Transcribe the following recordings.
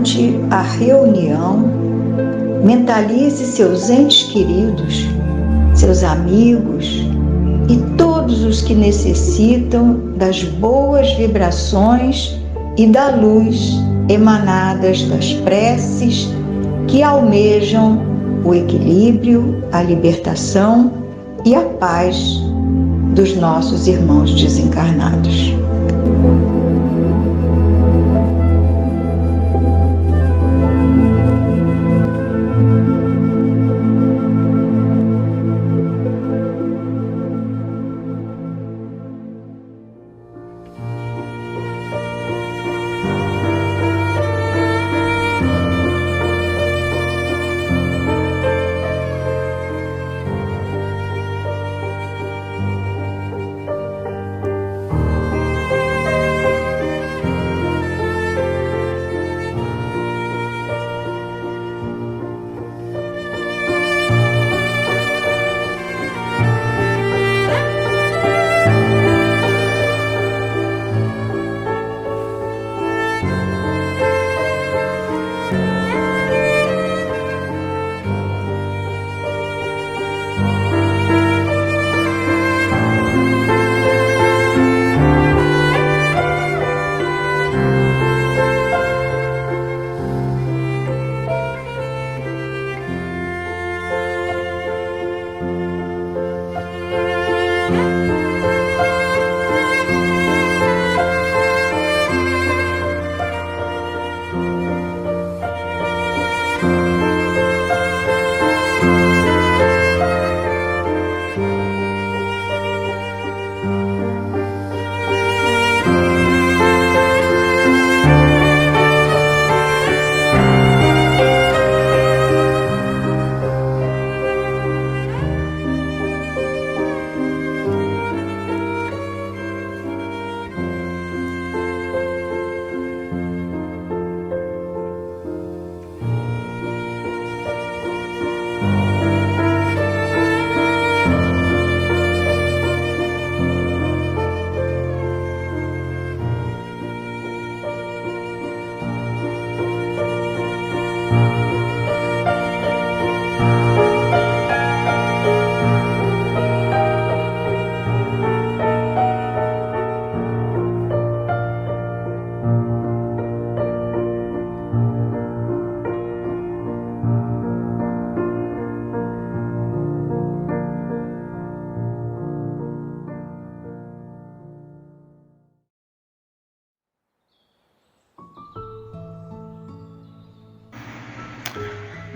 durante a reunião, mentalize seus entes queridos, seus amigos e todos os que necessitam das boas vibrações e da luz emanadas das preces que almejam o equilíbrio, a libertação e a paz dos nossos irmãos desencarnados.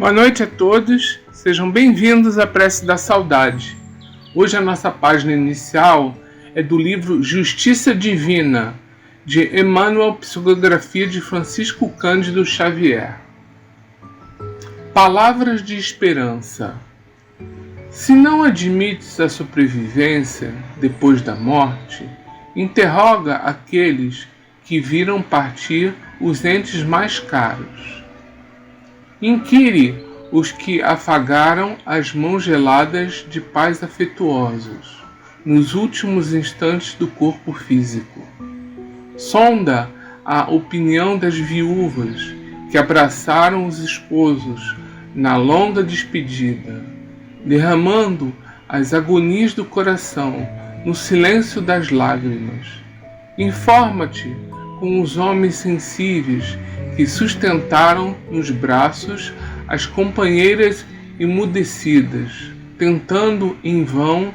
Boa noite a todos, sejam bem-vindos à Prece da Saudade. Hoje a nossa página inicial é do livro Justiça Divina, de Emmanuel, psicografia de Francisco Cândido Xavier. Palavras de esperança. Se não admites a sobrevivência depois da morte, interroga aqueles que viram partir os entes mais caros. Inquire os que afagaram as mãos geladas de pais afetuosos nos últimos instantes do corpo físico. Sonda a opinião das viúvas que abraçaram os esposos na longa despedida, derramando as agonias do coração no silêncio das lágrimas. Informa-te com os homens sensíveis que sustentaram nos braços as companheiras emudecidas, tentando em vão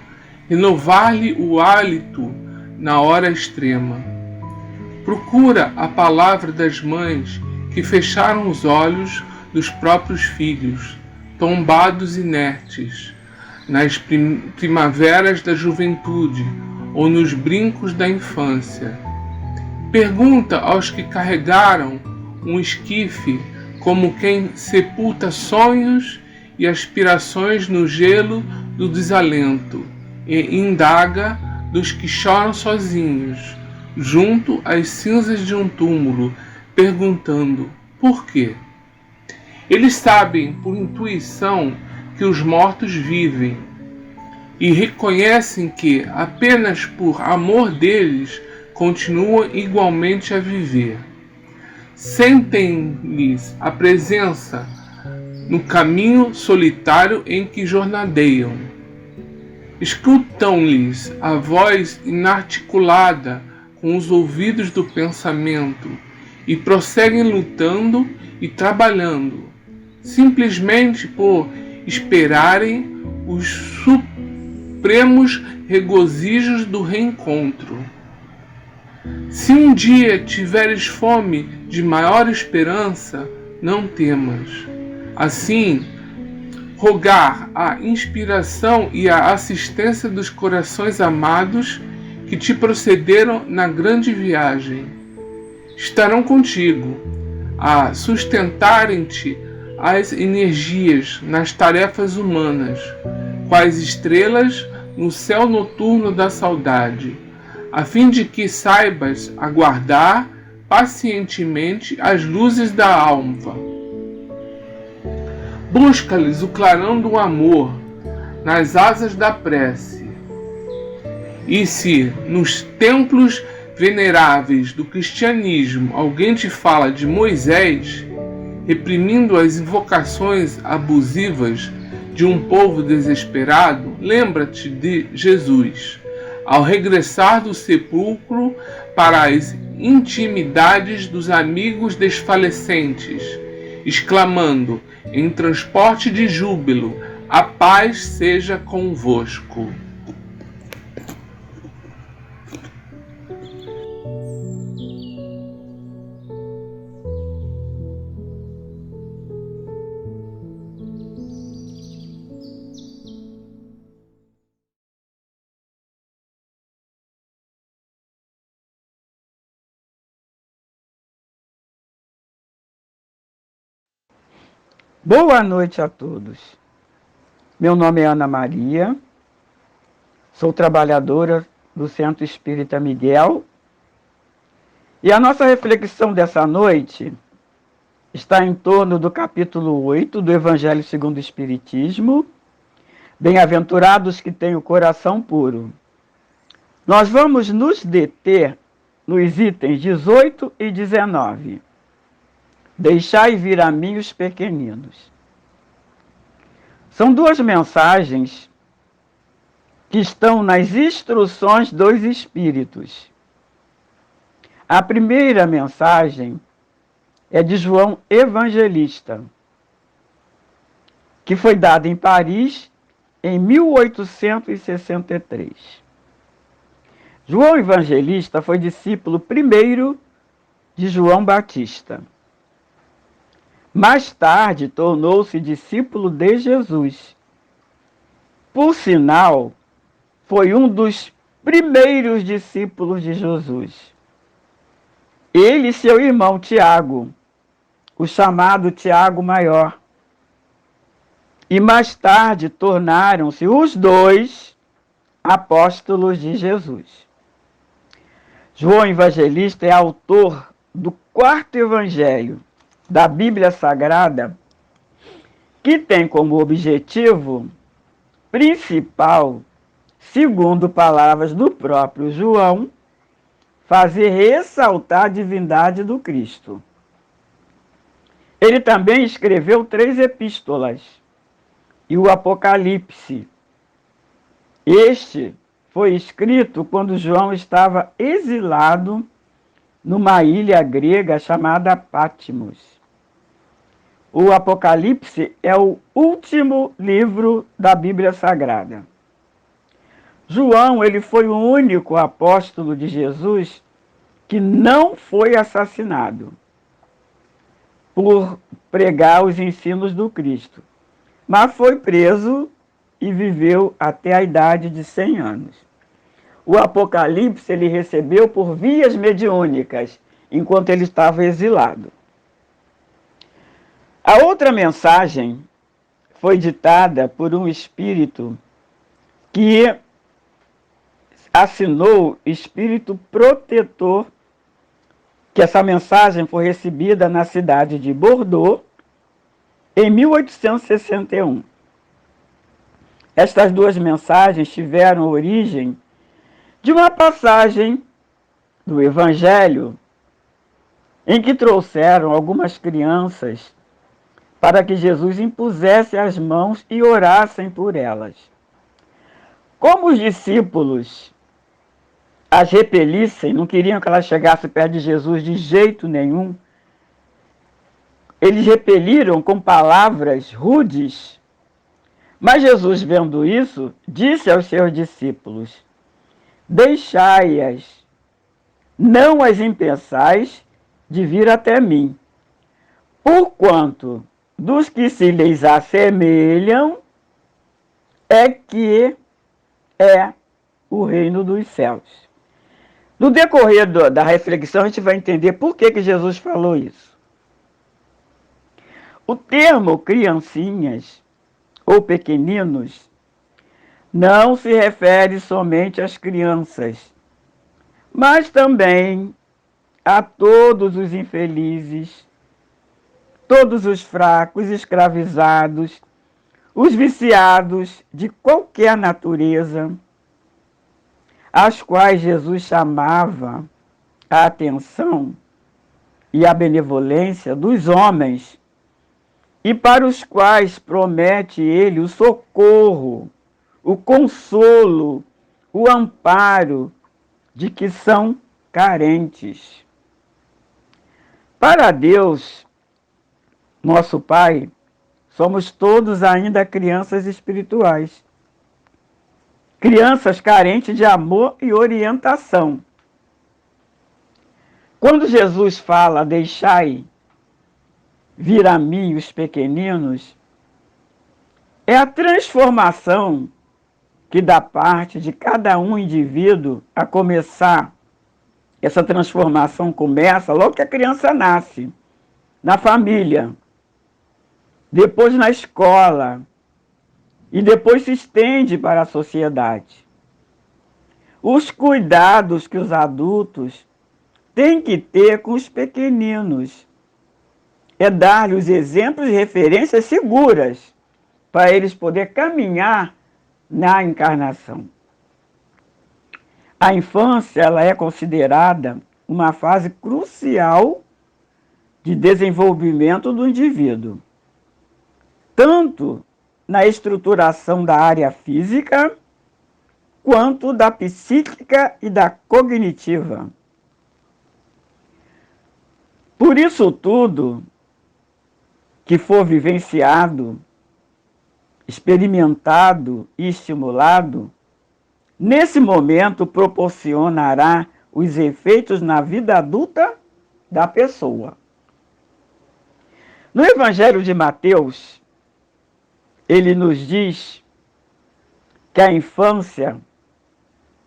renovar-lhe o hálito na hora extrema. Procura a palavra das mães que fecharam os olhos dos próprios filhos, tombados inertes, nas primaveras da juventude ou nos brincos da infância. Pergunta aos que carregaram um esquife como quem sepulta sonhos e aspirações no gelo do desalento, e indaga dos que choram sozinhos, junto às cinzas de um túmulo, perguntando por quê. Eles sabem por intuição que os mortos vivem e reconhecem que, apenas por amor deles, continuam igualmente a viver. Sentem-lhes a presença no caminho solitário em que jornadeiam. Escutam-lhes a voz inarticulada com os ouvidos do pensamento e prosseguem lutando e trabalhando, simplesmente por esperarem os supremos regozijos do reencontro. Se um dia tiveres fome de maior esperança, não temas. Assim, rogar a inspiração e a assistência dos corações amados que te procederam na grande viagem. Estarão contigo, a sustentarem-te as energias nas tarefas humanas, quais estrelas no céu noturno da saudade, a fim de que saibas aguardar pacientemente as luzes da alva. Busca-lhes o clarão do amor nas asas da prece. E se nos templos veneráveis do cristianismo alguém te fala de Moisés, reprimindo as invocações abusivas de um povo desesperado, lembra-te de Jesus, ao regressar do sepulcro para as intimidades dos amigos desfalecentes, exclamando em transporte de júbilo: a paz seja convosco. Boa noite a todos. Meu nome é Ana Maria, sou trabalhadora do Centro Espírita Miguel e a nossa reflexão dessa noite está em torno do capítulo 8 do Evangelho segundo o Espiritismo, Bem-aventurados que têm o coração puro. Nós vamos nos deter nos itens 18 e 19. Deixai vir a mim os pequeninos. São duas mensagens que estão nas instruções dos Espíritos. A primeira mensagem é de João Evangelista, que foi dada em Paris em 1863. João Evangelista foi discípulo primeiro de João Batista. Mais tarde, tornou-se discípulo de Jesus. Por sinal, foi um dos primeiros discípulos de Jesus. Ele e seu irmão Tiago, o chamado Tiago Maior. E mais tarde tornaram-se os dois apóstolos de Jesus. João Evangelista é autor do 4º Evangelho da Bíblia Sagrada, que tem como objetivo principal, segundo palavras do próprio João, fazer ressaltar a divindade do Cristo. Ele também escreveu 3 epístolas e o Apocalipse. Este foi escrito quando João estava exilado numa ilha grega chamada Patmos. O Apocalipse é o último livro da Bíblia Sagrada. João, ele foi o único apóstolo de Jesus que não foi assassinado por pregar os ensinos do Cristo, mas foi preso e viveu até a idade de 100 anos. O Apocalipse ele recebeu por vias mediúnicas, enquanto ele estava exilado. A outra mensagem foi ditada por um espírito que assinou espírito protetor, que essa mensagem foi recebida na cidade de Bordeaux, em 1861. Estas duas mensagens tiveram origem de uma passagem do Evangelho em que trouxeram algumas crianças para que Jesus impusesse as mãos e orassem por elas. Como os discípulos as repelissem, não queriam que elas chegassem perto de Jesus de jeito nenhum, eles repeliram com palavras rudes. Mas Jesus, vendo isso, disse aos seus discípulos: deixai-as, não as impeçais de vir até mim, porquanto dos que se lhes assemelham é que é o reino dos céus. No decorrer da reflexão, a gente vai entender por que Jesus falou isso. O termo criancinhas ou pequeninos não se refere somente às crianças, mas também a todos os infelizes, todos os fracos, escravizados, os viciados de qualquer natureza, às quais Jesus chamava a atenção e a benevolência dos homens, e para os quais promete ele o socorro, o consolo, o amparo de que são carentes. Para Deus, nosso Pai, somos todos ainda crianças espirituais. Crianças carentes de amor e orientação. Quando Jesus fala, deixai vir a mim os pequeninos, é a transformação que da parte de cada um indivíduo a começar. Essa transformação começa logo que a criança nasce, na família, depois na escola, e depois se estende para a sociedade. Os cuidados que os adultos têm que ter com os pequeninos é dar-lhes exemplos e referências seguras para eles poderem caminhar na encarnação. A infância ela é considerada uma fase crucial de desenvolvimento do indivíduo, tanto na estruturação da área física, quanto da psíquica e da cognitiva. Por isso tudo que for vivenciado, experimentado e estimulado, nesse momento proporcionará os efeitos na vida adulta da pessoa. No Evangelho de Mateus, ele nos diz que a infância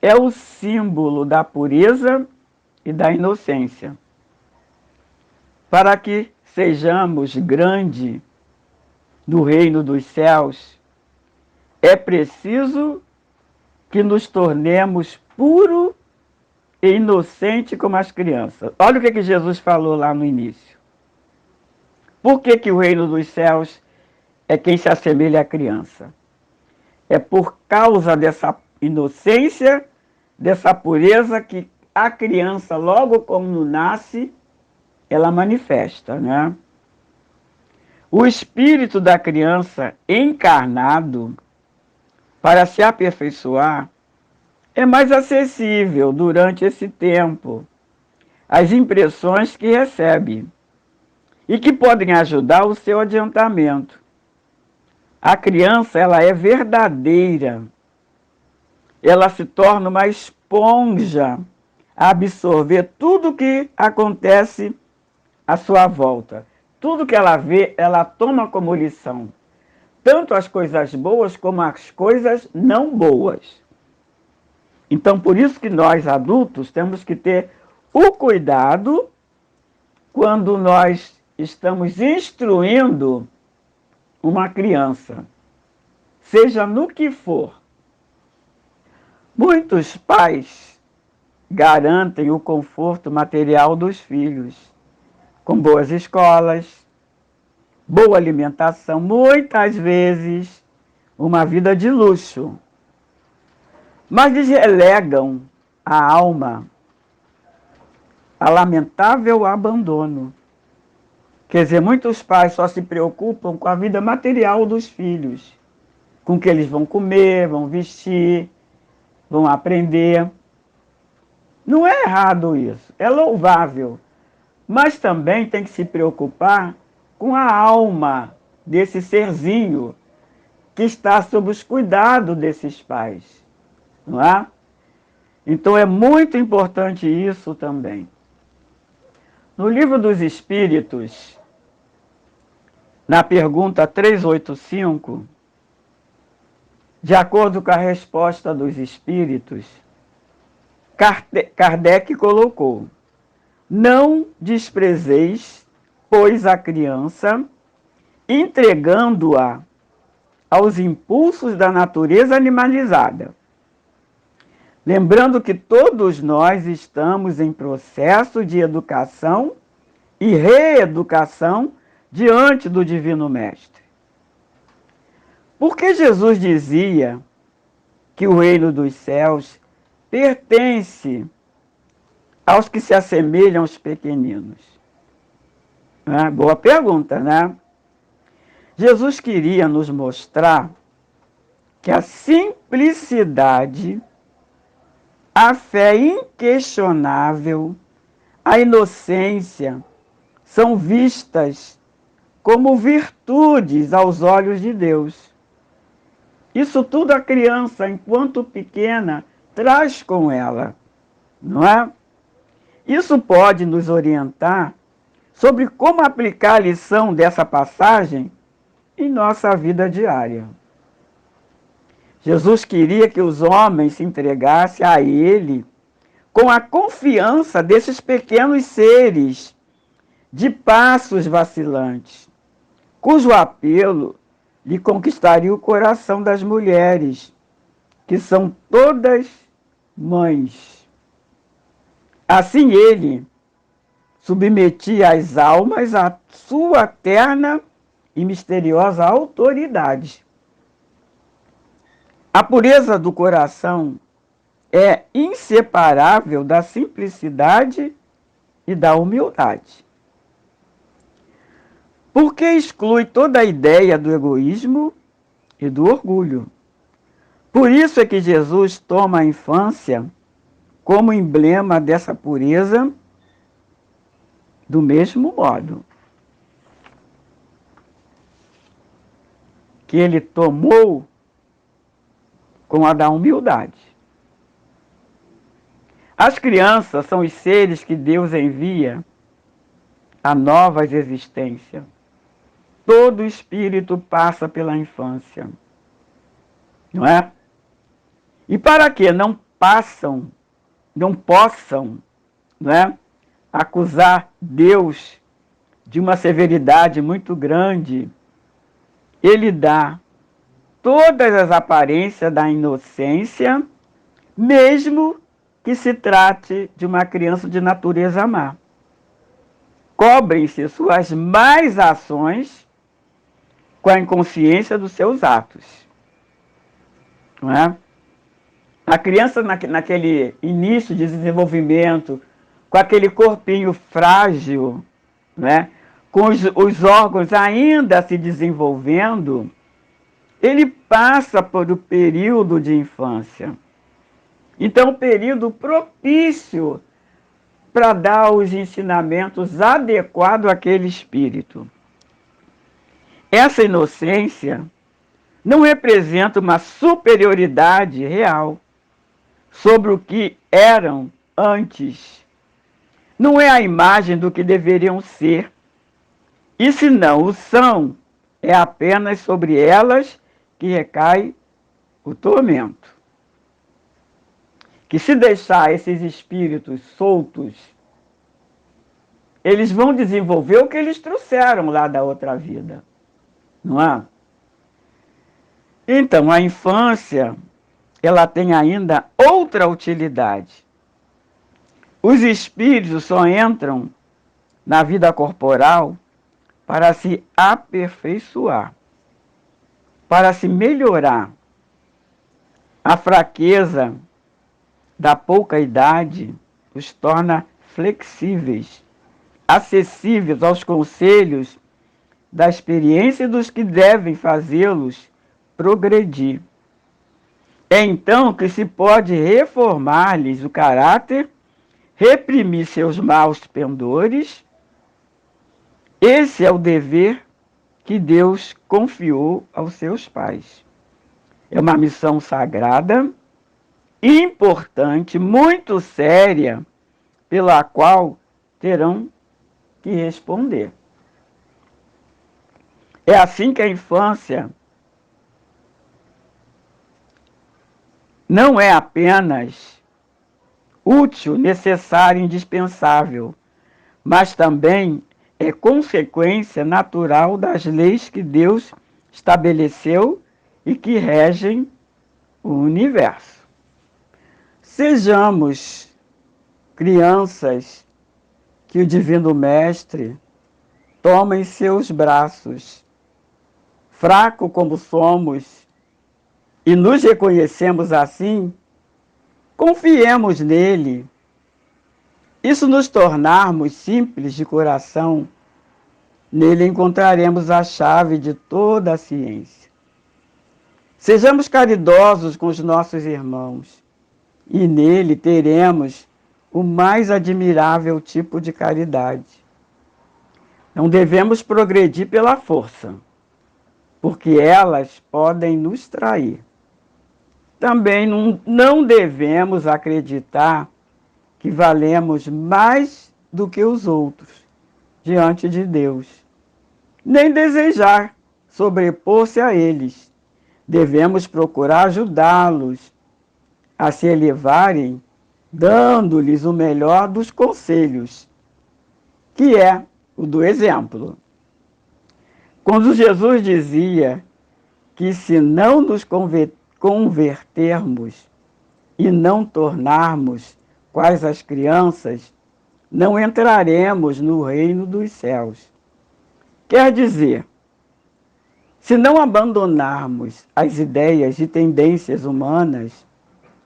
é o símbolo da pureza e da inocência. Para que sejamos grandes no reino dos céus, é preciso que nos tornemos puro e inocente como as crianças. Olha o que Jesus falou lá no início. Por que o reino dos céus é quem se assemelha à criança? É por causa dessa inocência, dessa pureza que a criança, logo quando nasce, ela manifesta, né? O espírito da criança encarnado, para se aperfeiçoar, é mais acessível durante esse tempo às impressões que recebe e que podem ajudar o seu adiantamento. A criança, ela é verdadeira. Ela se torna uma esponja a absorver tudo que acontece à sua volta. Tudo que ela vê, ela toma como lição. Tanto as coisas boas como as coisas não boas. Então, por isso que nós, adultos, temos que ter o cuidado quando nós estamos instruindo uma criança, seja no que for. Muitos pais garantem o conforto material dos filhos, com boas escolas, boa alimentação, muitas vezes uma vida de luxo. Mas eles relegam a alma a lamentável abandono. Quer dizer, muitos pais só se preocupam com a vida material dos filhos, com o que eles vão comer, vão vestir, vão aprender. Não é errado isso, é louvável. Mas também tem que se preocupar com a alma desse serzinho que está sob os cuidados desses pais, não é? Então é muito importante isso também. No Livro dos Espíritos, na pergunta 385, de acordo com a resposta dos espíritos, Kardec colocou: não desprezeis, pois, a criança, entregando-a aos impulsos da natureza animalizada. Lembrando que todos nós estamos em processo de educação e reeducação diante do Divino Mestre. Porque Jesus dizia que o reino dos céus pertence aos que se assemelham aos pequeninos? Boa pergunta, né? Jesus queria nos mostrar que a simplicidade, a fé inquestionável, a inocência são vistas como virtudes aos olhos de Deus. Isso tudo a criança, enquanto pequena, traz com ela, não é? Isso pode nos orientar sobre como aplicar a lição dessa passagem em nossa vida diária. Jesus queria que os homens se entregassem a Ele com a confiança desses pequenos seres de passos vacilantes, cujo apelo lhe conquistaria o coração das mulheres, que são todas mães. Assim ele submetia as almas à sua terna e misteriosa autoridade. A pureza do coração é inseparável da simplicidade e da humildade, porque exclui toda a ideia do egoísmo e do orgulho. Por isso é que Jesus toma a infância como emblema dessa pureza, do mesmo modo que ele tomou com a da humildade. As crianças são os seres que Deus envia a novas existências. Todo espírito passa pela infância, não é? E para que não possam, não é, acusar Deus de uma severidade muito grande, ele dá todas as aparências da inocência, mesmo que se trate de uma criança de natureza má. Cobrem-se suas más ações com a inconsciência dos seus atos. Não é? A criança naquele início de desenvolvimento, com aquele corpinho frágil, né? Com os órgãos ainda se desenvolvendo, ele passa por o período de infância. Então, um período propício para dar os ensinamentos adequados àquele espírito. Essa inocência não representa uma superioridade real sobre o que eram antes. Não é a imagem do que deveriam ser. E se não o são, é apenas sobre elas que recai o tormento. Que se deixar esses espíritos soltos, eles vão desenvolver o que eles trouxeram lá da outra vida. Não é? Então, a infância, ela tem ainda outra utilidade. Os espíritos só entram na vida corporal para se aperfeiçoar, para se melhorar. A fraqueza da pouca idade os torna flexíveis, acessíveis aos conselhos da experiência dos que devem fazê-los progredir. É então que se pode reformar-lhes o caráter, reprimir seus maus pendores. Esse é o dever que Deus confiou aos seus pais. É uma missão sagrada, importante, muito séria, pela qual terão que responder. É assim que a infância não é apenas útil, necessária, indispensável, mas também é consequência natural das leis que Deus estabeleceu e que regem o universo. Sejamos crianças que o Divino Mestre toma em seus braços. Fraco como somos e nos reconhecemos assim, confiemos nele. E se nos tornarmos simples de coração, nele encontraremos a chave de toda a ciência. Sejamos caridosos com os nossos irmãos, e nele teremos o mais admirável tipo de caridade. Não devemos progredir pela força, porque elas podem nos trair. Também não devemos acreditar que valemos mais do que os outros diante de Deus, nem desejar sobrepor-se a eles. Devemos procurar ajudá-los a se elevarem, dando-lhes o melhor dos conselhos, que é o do exemplo. Quando Jesus dizia que se não nos convertermos e não tornarmos quais as crianças, não entraremos no reino dos céus. Quer dizer, se não abandonarmos as ideias e tendências humanas,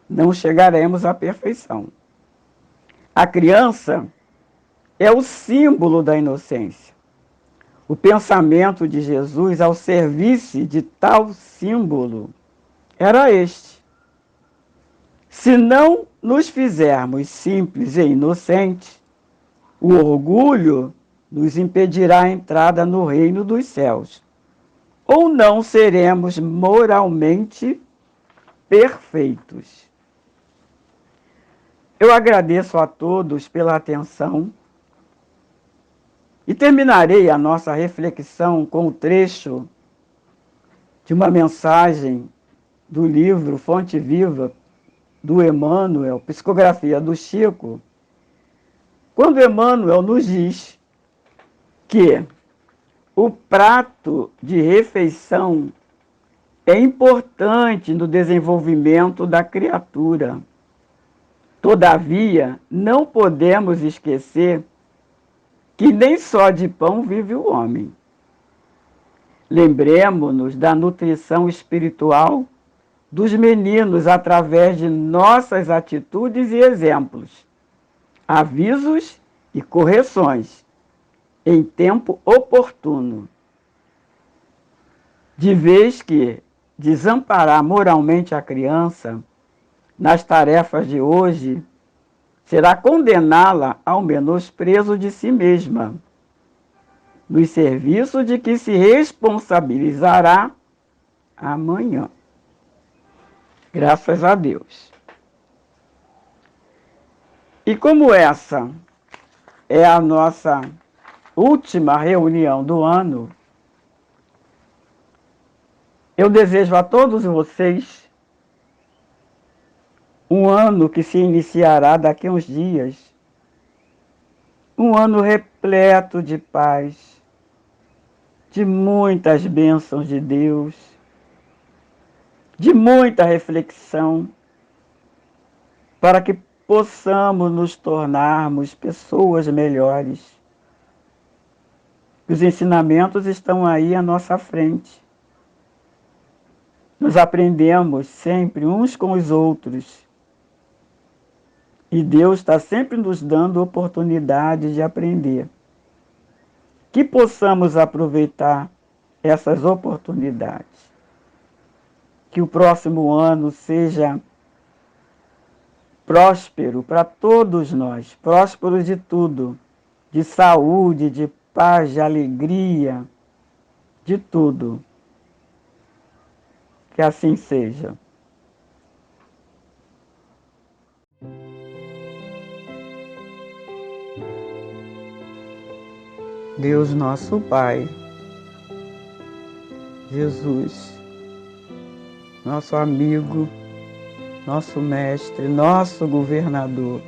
não chegaremos à perfeição. A criança é o símbolo da inocência. O pensamento de Jesus ao serviço de tal símbolo era este: se não nos fizermos simples e inocentes, o orgulho nos impedirá a entrada no reino dos céus, ou não seremos moralmente perfeitos. Eu agradeço a todos pela atenção e terminarei a nossa reflexão com o trecho de uma mensagem do livro Fonte Viva, do Emmanuel, Psicografia do Chico, quando Emmanuel nos diz que o prato de refeição é importante no desenvolvimento da criatura. Todavia, não podemos esquecer que nem só de pão vive o homem. Lembremos-nos da nutrição espiritual dos meninos através de nossas atitudes e exemplos, avisos e correções, em tempo oportuno. De vez que desamparar moralmente a criança nas tarefas de hoje será condená-la ao menosprezo de si mesma, nos serviços de que se responsabilizará amanhã. Graças a Deus. E como essa é a nossa última reunião do ano, eu desejo a todos vocês um ano que se iniciará daqui a uns dias, um ano repleto de paz, de muitas bênçãos de Deus, de muita reflexão, para que possamos nos tornarmos pessoas melhores. Os ensinamentos estão aí à nossa frente. Nós aprendemos sempre uns com os outros. E Deus está sempre nos dando oportunidade de aprender. Que possamos aproveitar essas oportunidades. Que o próximo ano seja próspero para todos nós, próspero de tudo, de saúde, de paz, de alegria, de tudo. Que assim seja. Deus nosso Pai, Jesus, nosso amigo, nosso mestre, nosso governador.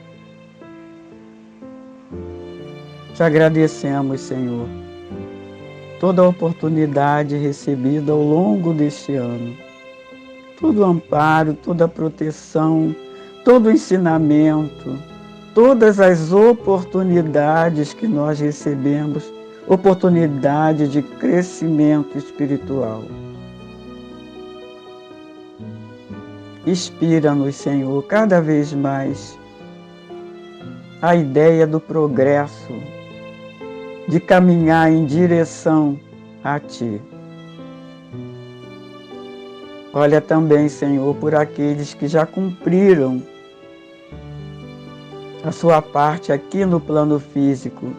Te agradecemos, Senhor, toda a oportunidade recebida ao longo deste ano, todo o amparo, toda a proteção, todo o ensinamento, todas as oportunidades que nós recebemos, oportunidade de crescimento espiritual. Inspira-nos, Senhor, cada vez mais a ideia do progresso, de caminhar em direção a Ti. Olha também, Senhor, por aqueles que já cumpriram a sua parte aqui no plano físico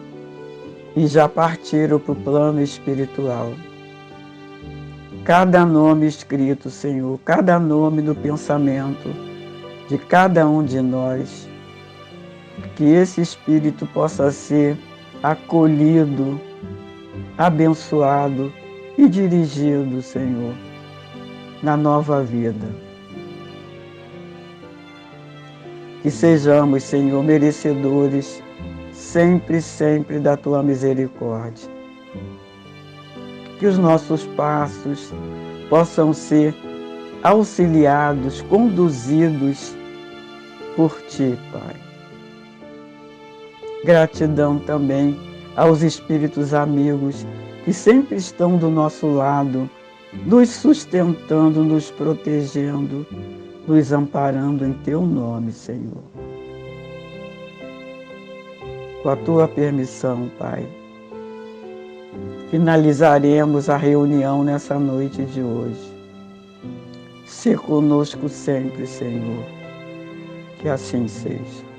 e já partiram para o plano espiritual. Cada nome escrito, Senhor, cada nome do pensamento de cada um de nós, que esse Espírito possa ser acolhido, abençoado e dirigido, Senhor, na nova vida. Que sejamos, Senhor, merecedores sempre, sempre da Tua misericórdia. Que os nossos passos possam ser auxiliados, conduzidos por Ti, Pai. Gratidão também aos espíritos amigos que sempre estão do nosso lado, nos sustentando, nos protegendo, nos amparando em Teu nome, Senhor. Com a Tua permissão, Pai, finalizaremos a reunião nessa noite de hoje. Ser conosco sempre, Senhor. Que assim seja.